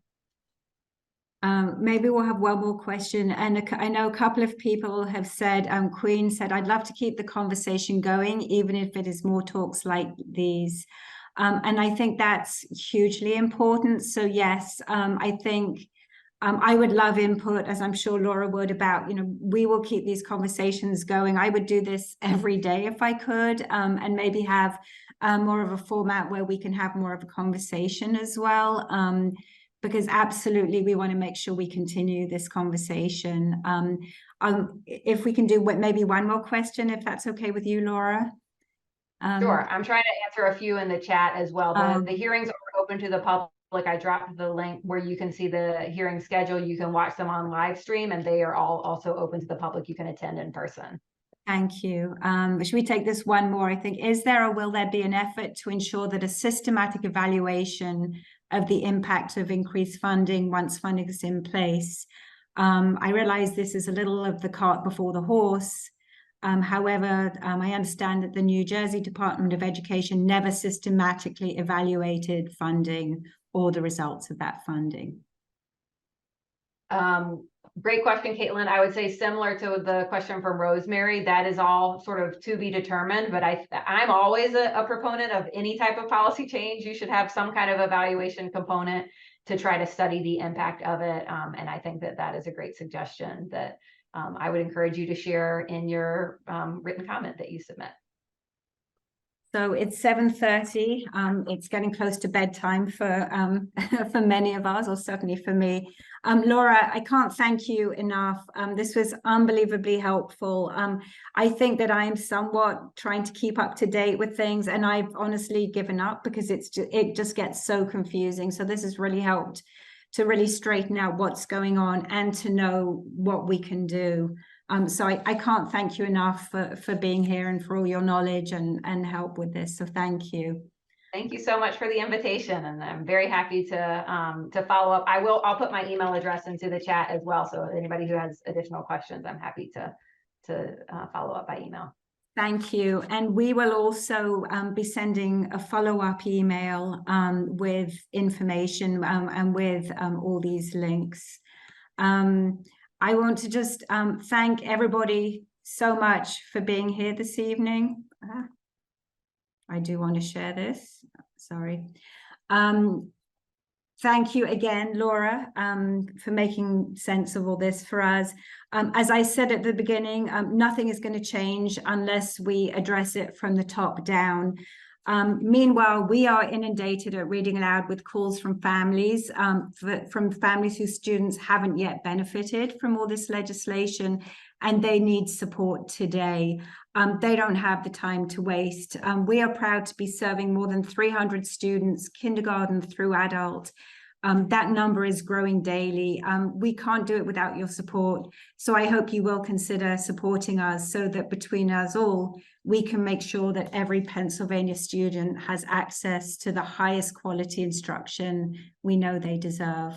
Maybe we'll have one more question. And I know a couple of people have said, Queen said, I'd love to keep the conversation going, even if it is more talks like these. And I think that's hugely important. So yes, I think I would love input, as I'm sure Laura would, about, we will keep these conversations going. I would do this every day if I could, and maybe have more of a format where we can have more of a conversation as well. Because absolutely, we want to make sure we continue this conversation. If we can do maybe one more question, if that's okay with you, Laura. Sure. I'm trying to answer a few in the chat as well. The hearings are open to the public. I dropped the link where you can see the hearing schedule. You can watch them on live stream, and they are all also open to the public. You can attend in person. Thank you. Should we take this one more? I think, is there or will there be an effort to ensure that a systematic evaluation of the impact of increased funding once funding is in place? I realize this is a little of the cart before the horse. However, I understand that the New Jersey Department of Education never systematically evaluated funding or the results of that funding. Great question, Caitlin. I would say similar to the question from Rosemary, that is all sort of to be determined, but I'm always a proponent of any type of policy change. You should have some kind of evaluation component to try to study the impact of it. And I think that that is a great suggestion that I would encourage you to share in your written comment that you submit. So it's 7:30. It's getting close to bedtime for for many of us, or certainly for me. Laura, I can't thank you enough. This was unbelievably helpful. I think that I am somewhat trying to keep up to date with things, and I've honestly given up because it just gets so confusing. So this has really helped to really straighten out what's going on and to know what we can do. So I can't thank you enough for being here and for all your knowledge and help with this. So thank you. Thank you so much for the invitation, and I'm very happy to follow up. I'll put my email address into the chat as well. So anybody who has additional questions, I'm happy to follow up by email. Thank you. And we will also be sending a follow-up email with information and with all these links. I want to just thank everybody so much for being here this evening. I do want to share this. Sorry. Thank you again, Laura, for making sense of all this for us. As I said at the beginning, nothing is going to change unless we address it from the top down. Meanwhile, we are inundated at Reading Aloud with calls from families, whose students haven't yet benefited from all this legislation, and they need support today. They don't have the time to waste. We are proud to be serving more than 300 students, kindergarten through adult. That number is growing daily. We can't do it without your support. So I hope you will consider supporting us so that between us all, we can make sure that every Pennsylvania student has access to the highest quality instruction we know they deserve.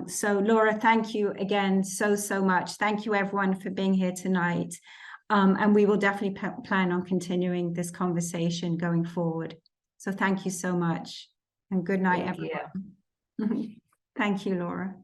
So Laura, thank you again so much. Thank you everyone for being here tonight. And we will definitely plan on continuing this conversation going forward. So thank you so much and good night, everyone. Thank you, Laura.